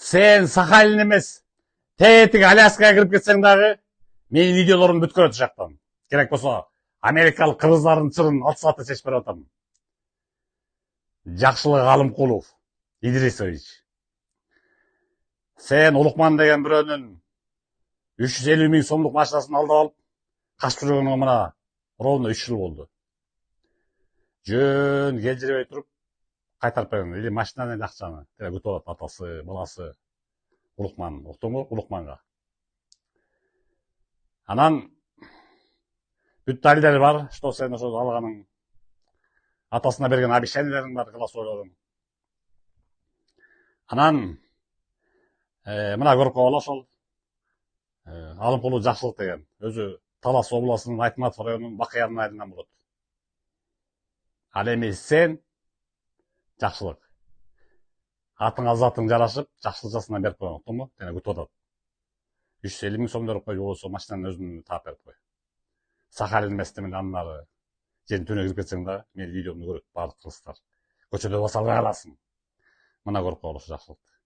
Сен Сахалин емес, тетиги Аляскага кирип кетсең дагы, менин видеолорум бүткөрөт жактан. Керек болсо, Америкалык кыргыздардын сырын алты саатта чечип берип атам. Жакшылык Алымкулов Идрисович. Сен Улукман деген бирөөнүн 350 000 сомдук машинасын алдап алып, качып жүргөнгө мына ровно 3 жыл болду. Жөн келжиребей туруп, кайтарып берген. Или машинаны, акчаны. Күтүп атат атасы, баласы. Улукман, уктуңбу? Улукманга. Анан бүт далилдери бар, что сен ошо алганың атасына берген обещаниялерің бар, кылас ойлодуң. Анан мына көрүп калгыла ошол Алымкулов Жакшылык деген, өзү Талас областынын Айтматов районунун Бакыянын айылынан болот. Ал эми сен Жакшылык. Атыңа затың жарашып, жакшылык жасына берип койгон, уктуңбу? Жана күтүп атат. 350 000 сом берип кой, болбосо машинанын өзүн таап берип кой. Сахалин эмес демен анын ары жердин түбүнө кирип кетсең да, менин видеомду көрөт баардык кыргыздар. Көчөдө баса албай каласың. Мына көрүп калгыла ошо Жакшылыкты.